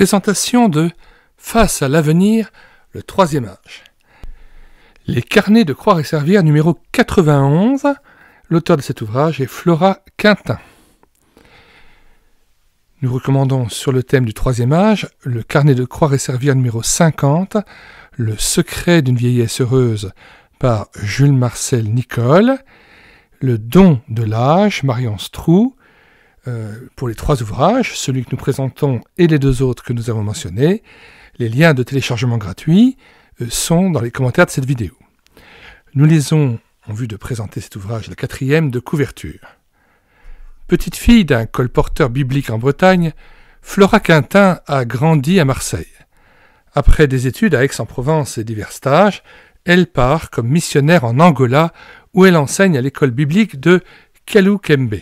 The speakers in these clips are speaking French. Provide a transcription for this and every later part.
Présentation de Face à l'avenir, le troisième âge. Les carnets de Croire et Servir numéro 91. L'auteur de cet ouvrage est Flora Quintin. Nous recommandons sur le thème du troisième âge le carnet de Croire et Servir numéro 50, Le secret d'une vieillesse heureuse par Jules Marcel Nicole, Le don de l'âge, Marion Stroux. Pour les trois ouvrages, celui que nous présentons et les deux autres que nous avons mentionnés, les liens de téléchargement gratuits sont dans les commentaires de cette vidéo. Nous lisons, en vue de présenter cet ouvrage, la 4e de couverture. Petite fille d'un colporteur biblique en Bretagne, Flora Quintin a grandi à Marseille. Après des études à Aix-en-Provence et divers stages, elle part comme missionnaire en Angola, où elle enseigne à l'école biblique de Kalou-Kembe.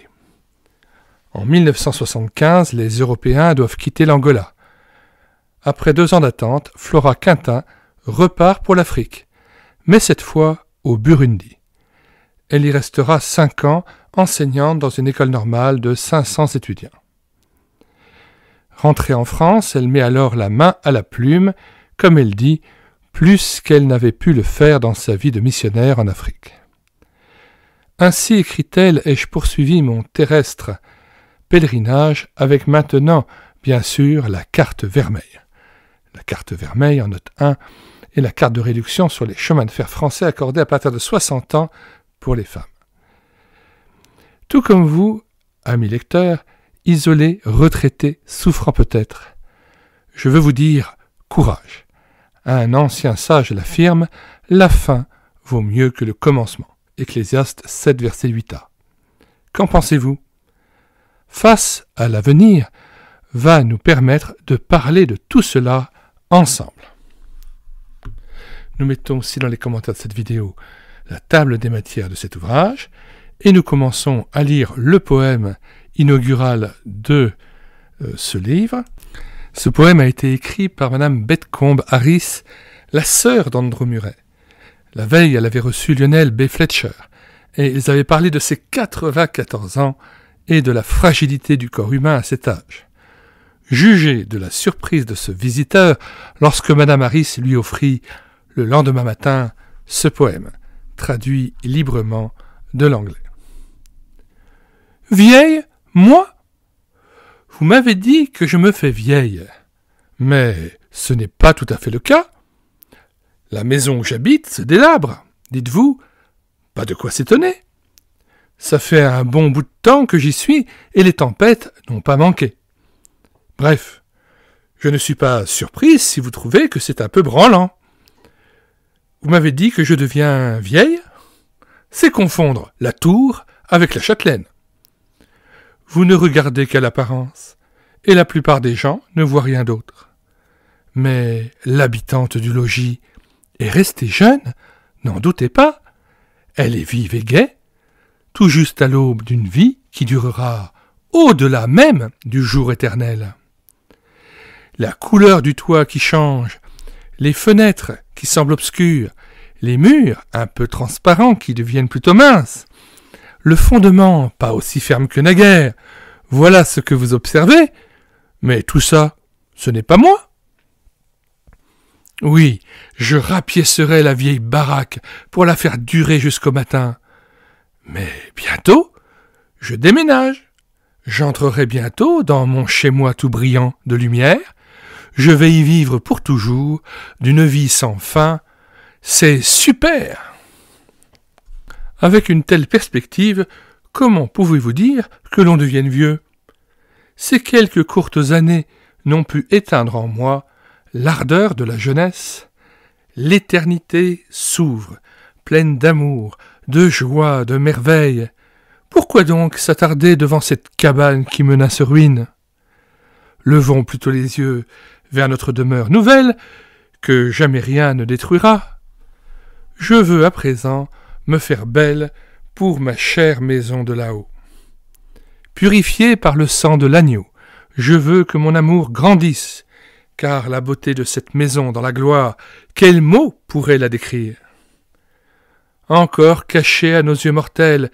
En 1975, les Européens doivent quitter l'Angola. Après 2 ans d'attente, Flora Quintin repart pour l'Afrique, mais cette fois au Burundi. Elle y restera 5 ans, enseignante dans une école normale de 500 étudiants. Rentrée en France, elle met alors la main à la plume, comme elle dit, plus qu'elle n'avait pu le faire dans sa vie de missionnaire en Afrique. Ainsi, écrit-elle, ai-je poursuivi mon terrestre pèlerinage avec maintenant, bien sûr, la carte vermeille. La carte vermeille, en note 1, est la carte de réduction sur les chemins de fer français accordée à partir de 60 ans pour les femmes. Tout comme vous, amis lecteurs, isolés, retraités, souffrant peut-être, je veux vous dire courage. Un ancien sage l'affirme, la fin vaut mieux que le commencement. Ecclésiaste 7, verset 8a. Qu'en pensez-vous ? Face à l'avenir va nous permettre de parler de tout cela ensemble. Nous mettons aussi dans les commentaires de cette vidéo la table des matières de cet ouvrage et nous commençons à lire le poème inaugural de ce livre. Ce poème a été écrit par Madame Betcombe Harris, la sœur d'Andrew Murray. La veille, elle avait reçu Lionel B. Fletcher et ils avaient parlé de ses 94 ans et de la fragilité du corps humain à cet âge. Jugez de la surprise de ce visiteur lorsque Madame Harris lui offrit, le lendemain matin, ce poème, traduit librement de l'anglais. « Vieille, moi ? Vous m'avez dit que je me fais vieille, mais ce n'est pas tout à fait le cas. La maison où j'habite se délabre, dites-vous, pas de quoi s'étonner. Ça fait un bon bout de temps que j'y suis et les tempêtes n'ont pas manqué. Bref, je ne suis pas surprise si vous trouvez que c'est un peu branlant. Vous m'avez dit que je deviens vieille ? C'est confondre la tour avec la châtelaine. Vous ne regardez qu'à l'apparence, et la plupart des gens ne voient rien d'autre. Mais l'habitante du logis est restée jeune, n'en doutez pas. Elle est vive et gaie, tout juste à l'aube d'une vie qui durera au-delà même du jour éternel. La couleur du toit qui change, les fenêtres qui semblent obscures, les murs un peu transparents qui deviennent plutôt minces, le fondement pas aussi ferme que naguère, voilà ce que vous observez, mais tout ça, ce n'est pas moi. Oui, je rapiécerai la vieille baraque pour la faire durer jusqu'au matin. Mais bientôt, je déménage. J'entrerai bientôt dans mon chez-moi tout brillant de lumière. Je vais y vivre pour toujours, d'une vie sans fin. C'est super! Avec une telle perspective, comment pouvez-vous dire que l'on devienne vieux ? Ces quelques courtes années n'ont pu éteindre en moi l'ardeur de la jeunesse. L'éternité s'ouvre, pleine d'amour, de joie, de merveille. Pourquoi donc s'attarder devant cette cabane qui menace ruine ? Levons plutôt les yeux vers notre demeure nouvelle, que jamais rien ne détruira. Je veux à présent me faire belle pour ma chère maison de là-haut. Purifiée par le sang de l'agneau, je veux que mon amour grandisse, car la beauté de cette maison dans la gloire, quel mot pourrait la décrire ? Encore cachée à nos yeux mortels,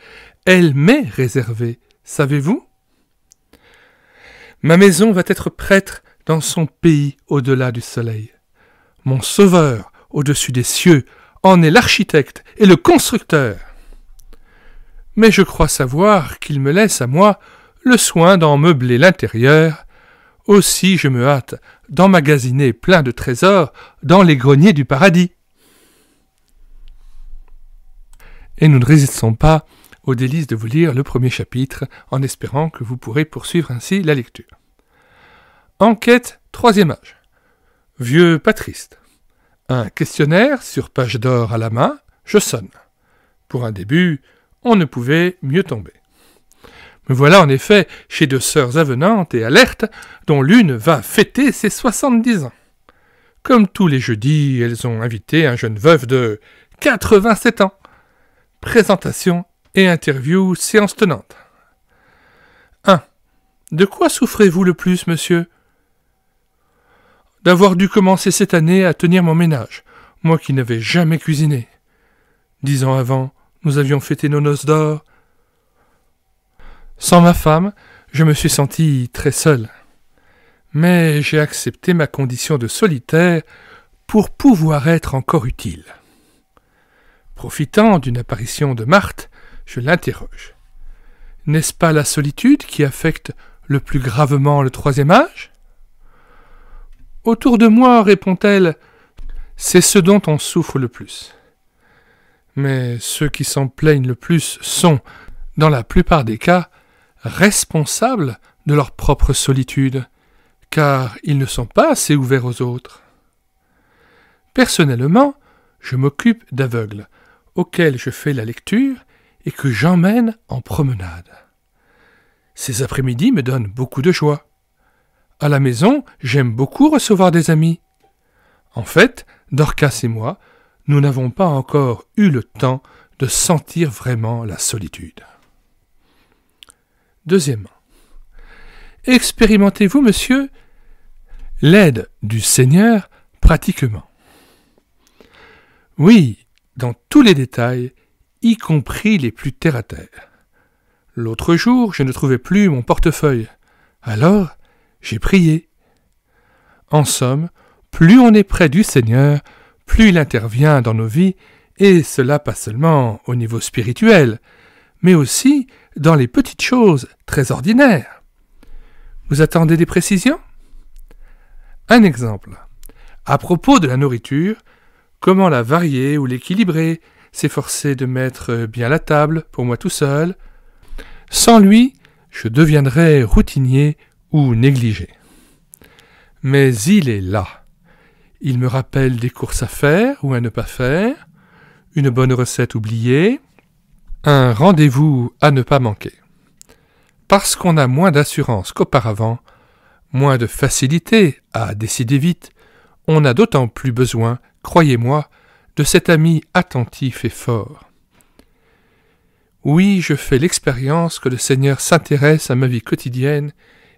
elle m'est réservée, savez-vous ? Ma maison va être prête dans son pays au-delà du soleil. Mon Sauveur, au-dessus des cieux, en est l'architecte et le constructeur. Mais je crois savoir qu'il me laisse à moi le soin d'en meubler l'intérieur. Aussi je me hâte d'emmagasiner plein de trésors dans les greniers du paradis. Et nous ne résistons pas au délice de vous lire le premier chapitre, en espérant que vous pourrez poursuivre ainsi la lecture. Enquête, 3e âge. Vieux patriste. Un questionnaire sur page d'or à la main, je sonne. Pour un début, on ne pouvait mieux tomber. Me voilà en effet chez 2 sœurs avenantes et alertes, dont l'une va fêter ses 70 ans. Comme tous les jeudis, elles ont invité un jeune veuf de 87 ans. Présentation et interview séance tenante. 1. De quoi souffrez-vous le plus, monsieur ? D'avoir dû commencer cette année à tenir mon ménage, moi qui n'avais jamais cuisiné. 10 ans avant, nous avions fêté nos noces d'or. Sans ma femme, je me suis senti très seul. Mais j'ai accepté ma condition de solitaire pour pouvoir être encore utile. Profitant d'une apparition de Marthe, je l'interroge. N'est-ce pas la solitude qui affecte le plus gravement le 3e âge ? Autour de moi, répond-elle, c'est ce dont on souffre le plus. Mais ceux qui s'en plaignent le plus sont, dans la plupart des cas, responsables de leur propre solitude, car ils ne sont pas assez ouverts aux autres. Personnellement, je m'occupe d'aveugles, auxquels je fais la lecture et que j'emmène en promenade. Ces après-midi me donnent beaucoup de joie. À la maison, j'aime beaucoup recevoir des amis. En fait, Dorcas et moi, nous n'avons pas encore eu le temps de sentir vraiment la solitude. Deuxièmement, expérimentez-vous, monsieur, l'aide du Seigneur pratiquement? Oui, dans tous les détails, y compris les plus terre-à-terre. L'autre jour, je ne trouvais plus mon portefeuille. Alors, j'ai prié. En somme, plus on est près du Seigneur, plus il intervient dans nos vies, et cela pas seulement au niveau spirituel, mais aussi dans les petites choses très ordinaires. Vous attendez des précisions? Un exemple. À propos de la nourriture, comment la varier ou l'équilibrer, s'efforcer de mettre bien la table pour moi tout seul. Sans lui, je deviendrais routinier ou négligé. Mais il est là. Il me rappelle des courses à faire ou à ne pas faire, une bonne recette oubliée, un rendez-vous à ne pas manquer. Parce qu'on a moins d'assurance qu'auparavant, moins de facilité à décider vite, on a d'autant plus besoin, croyez-moi, de cet ami attentif et fort. Oui, je fais l'expérience que le Seigneur s'intéresse à ma vie quotidienne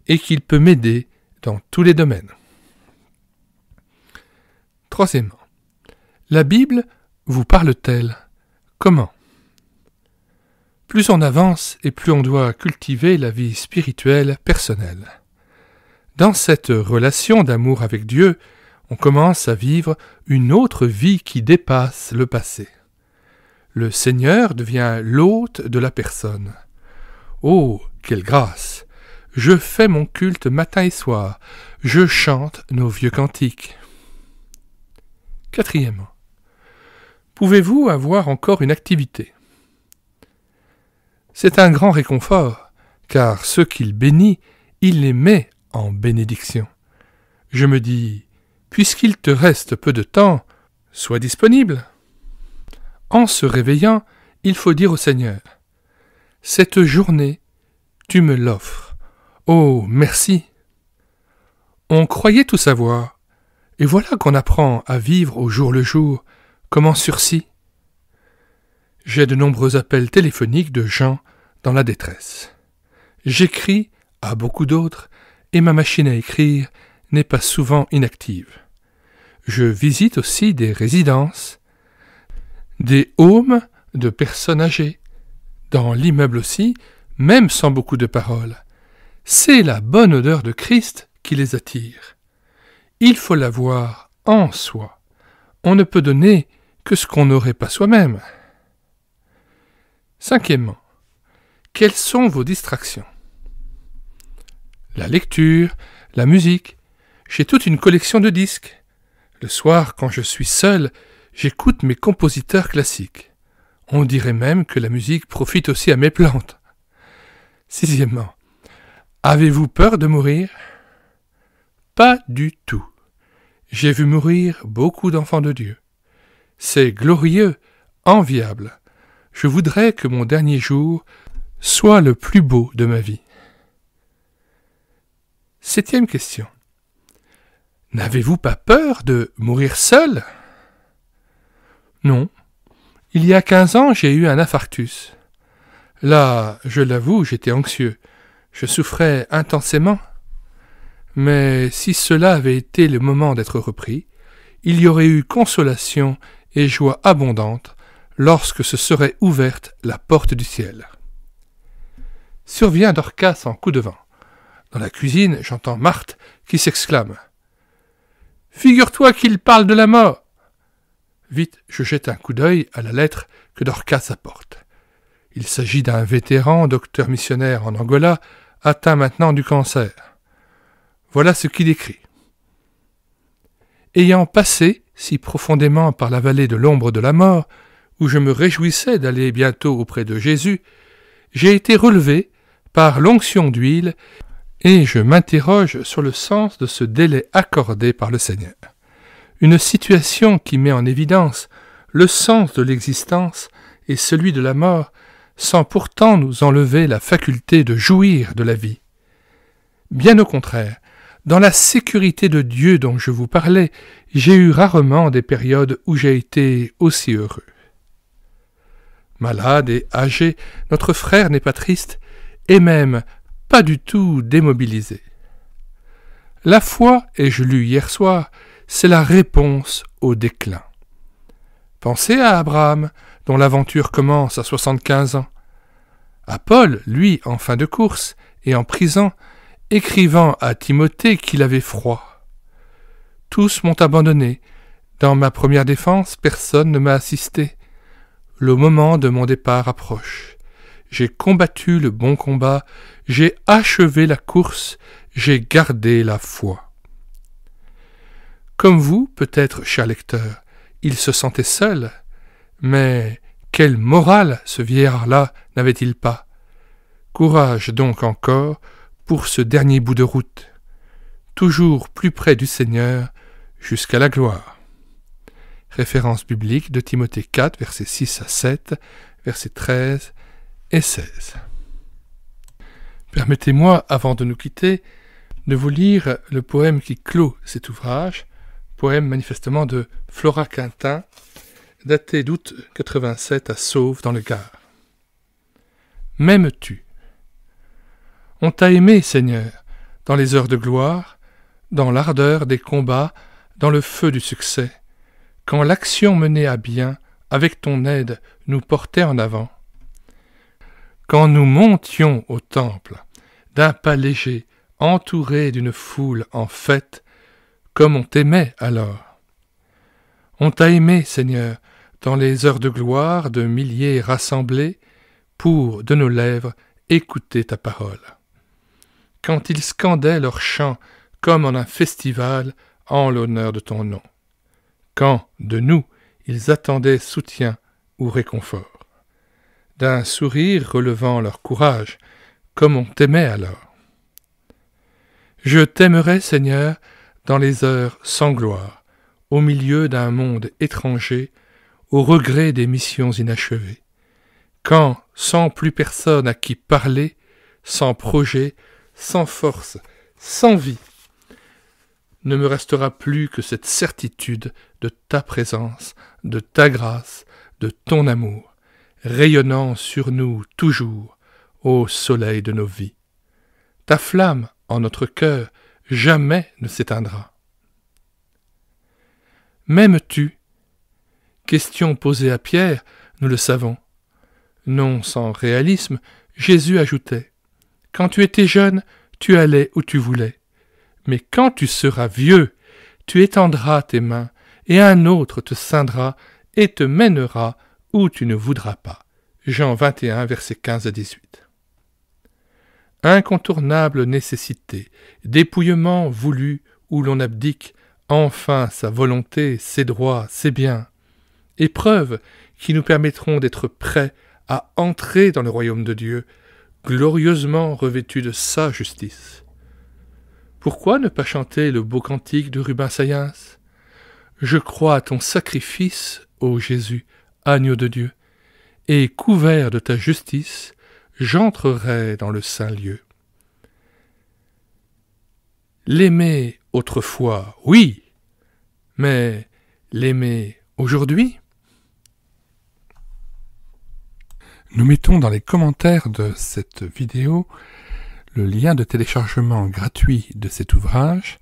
et qu'il peut m'aider dans tous les domaines. Troisièmement, la Bible vous parle-t-elle? Comment? Plus on avance et plus on doit cultiver la vie spirituelle personnelle. Dans cette relation d'amour avec Dieu, on commence à vivre une autre vie qui dépasse le passé. Le Seigneur devient l'hôte de la personne. Oh, quelle grâce! Je fais mon culte matin et soir, je chante nos vieux cantiques. Quatrièmement, pouvez-vous avoir encore une activité? C'est un grand réconfort, car ceux qu'il bénit, il les met en bénédiction. Je me dis, puisqu'il te reste peu de temps, sois disponible. En se réveillant, il faut dire au Seigneur, « Cette journée, tu me l'offres. Oh, merci !» On croyait tout savoir, et voilà qu'on apprend à vivre au jour le jour, comme en sursis. J'ai de nombreux appels téléphoniques de gens dans la détresse. J'écris à beaucoup d'autres, et ma machine à écrire n'est pas souvent inactive. Je visite aussi des résidences, des homes de personnes âgées, dans l'immeuble aussi, même sans beaucoup de paroles. C'est la bonne odeur de Christ qui les attire. Il faut l'avoir en soi. On ne peut donner que ce qu'on n'aurait pas soi-même. Cinquièmement, quelles sont vos distractions? La lecture, la musique. J'ai toute une collection de disques. Le soir, quand je suis seul, j'écoute mes compositeurs classiques. On dirait même que la musique profite aussi à mes plantes. Sixièmement, avez-vous peur de mourir? Pas du tout. J'ai vu mourir beaucoup d'enfants de Dieu. C'est glorieux, enviable. Je voudrais que mon dernier jour soit le plus beau de ma vie. Septième question. N'avez-vous pas peur de mourir seul? Non. Il y a 15 ans, j'ai eu un infarctus. Là, je l'avoue, j'étais anxieux. Je souffrais intensément. Mais si cela avait été le moment d'être repris, il y aurait eu consolation et joie abondante lorsque se serait ouverte la porte du ciel. Survient Dorcas en coup de vent. Dans la cuisine, j'entends Marthe qui s'exclame « Figure-toi qu'il parle de la mort !» Vite, je jette un coup d'œil à la lettre que Dorcas apporte. Il s'agit d'un vétéran docteur missionnaire en Angola, atteint maintenant du cancer. Voilà ce qu'il écrit. Ayant passé si profondément par la vallée de l'ombre de la mort, où je me réjouissais d'aller bientôt auprès de Jésus, j'ai été relevé par l'onction d'huile et je m'interroge sur le sens de ce délai accordé par le Seigneur. Une situation qui met en évidence le sens de l'existence et celui de la mort, sans pourtant nous enlever la faculté de jouir de la vie. Bien au contraire, dans la sécurité de Dieu dont je vous parlais, j'ai eu rarement des périodes où j'ai été aussi heureux. Malade et âgé, notre frère n'est pas triste, et même pas du tout démobilisé. La foi, et je lus hier soir, c'est la réponse au déclin. Pensez à Abraham, dont l'aventure commence à 75 ans. À Paul, lui, en fin de course et en prison, écrivant à Timothée qu'il avait froid. Tous m'ont abandonné. Dans ma première défense, personne ne m'a assisté. Le moment de mon départ approche. J'ai combattu le bon combat, j'ai achevé la course, j'ai gardé la foi. Comme vous, peut-être, cher lecteur, il se sentait seul, mais quelle morale ce vieillard-là n'avait-il pas? Courage donc encore pour ce dernier bout de route, toujours plus près du Seigneur, jusqu'à la gloire. Référence biblique de Timothée 4, versets 6 à 7, versets 13 et 16. Permettez-moi, avant de nous quitter, de vous lire le poème qui clôt cet ouvrage, poème manifestement de Flora Quintin, daté d'août 87 à Sauve dans le Gard. M'aimes-tu? On t'a aimé, Seigneur, dans les heures de gloire, dans l'ardeur des combats, dans le feu du succès, quand l'action menée à bien, avec ton aide, nous portait en avant. Quand nous montions au temple, d'un pas léger, entourés d'une foule en fête, comme on t'aimait alors. On t'a aimé, Seigneur, dans les heures de gloire de milliers rassemblés, pour, de nos lèvres, écouter ta parole. Quand ils scandaient leurs chants comme en un festival en l'honneur de ton nom. Quand, de nous, ils attendaient soutien ou réconfort. D'un sourire relevant leur courage, comme on t'aimait alors. Je t'aimerai, Seigneur, dans les heures sans gloire, au milieu d'un monde étranger, au regret des missions inachevées. Quand, sans plus personne à qui parler, sans projet, sans force, sans vie, ne me restera plus que cette certitude de ta présence, de ta grâce, de ton amour, rayonnant sur nous toujours, ô soleil de nos vies. Ta flamme en notre cœur jamais ne s'éteindra. M'aimes-tu? Question posée à Pierre, nous le savons. Non sans réalisme, Jésus ajoutait « Quand tu étais jeune, tu allais où tu voulais. Mais quand tu seras vieux, Tu étendras tes mains, et un autre te ceindra et te mènera où tu ne voudras pas. Jean 21, versets 15 à 18. Incontournable nécessité, dépouillement voulu où l'on abdique enfin sa volonté, ses droits, ses biens. Épreuves qui nous permettront d'être prêts à entrer dans le royaume de Dieu, glorieusement revêtus de sa justice. Pourquoi ne pas chanter le beau cantique de Rubens Sayens ? Je crois à ton sacrifice, ô Jésus, agneau de Dieu, et couvert de ta justice, j'entrerai dans le saint lieu. L'aimer autrefois, oui, mais l'aimer aujourd'hui ? Nous mettons dans les commentaires de cette vidéo le lien de téléchargement gratuit de cet ouvrage.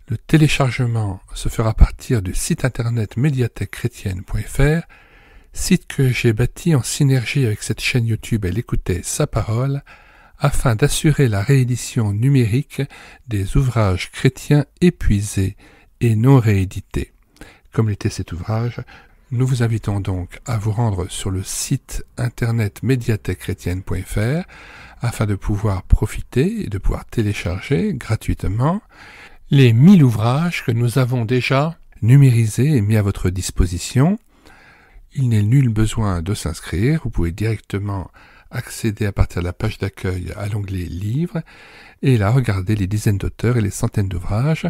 Le téléchargement se fera à partir du site internet médiathèquechrétienne.fr, site que j'ai bâti en synergie avec cette chaîne YouTube Elle écoutait sa parole, afin d'assurer la réédition numérique des ouvrages chrétiens épuisés et non réédités. Comme l'était cet ouvrage, nous vous invitons donc à vous rendre sur le site internet médiathèquechrétienne.fr afin de pouvoir profiter et de pouvoir télécharger gratuitement les 1000 ouvrages que nous avons déjà numérisés et mis à votre disposition. Il n'est nul besoin de s'inscrire, vous pouvez directement accéder à partir de la page d'accueil à l'onglet Livres et là regarder les dizaines d'auteurs et les centaines d'ouvrages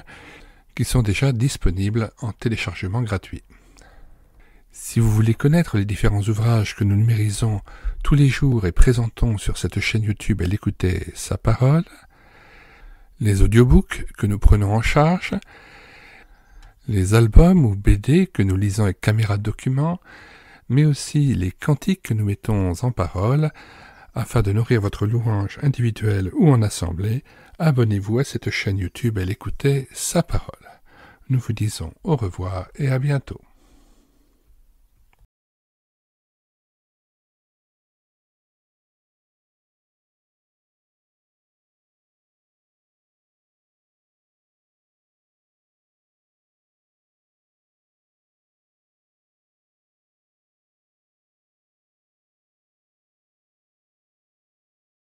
qui sont déjà disponibles en téléchargement gratuit. Si vous voulez connaître les différents ouvrages que nous numérisons tous les jours et présentons sur cette chaîne YouTube Elle écoutait sa parole, les audiobooks que nous prenons en charge, les albums ou BD que nous lisons avec caméra de document, mais aussi les cantiques que nous mettons en parole, afin de nourrir votre louange individuelle ou en assemblée, abonnez-vous à cette chaîne YouTube Elle écoutait sa parole. Nous vous disons au revoir et à bientôt.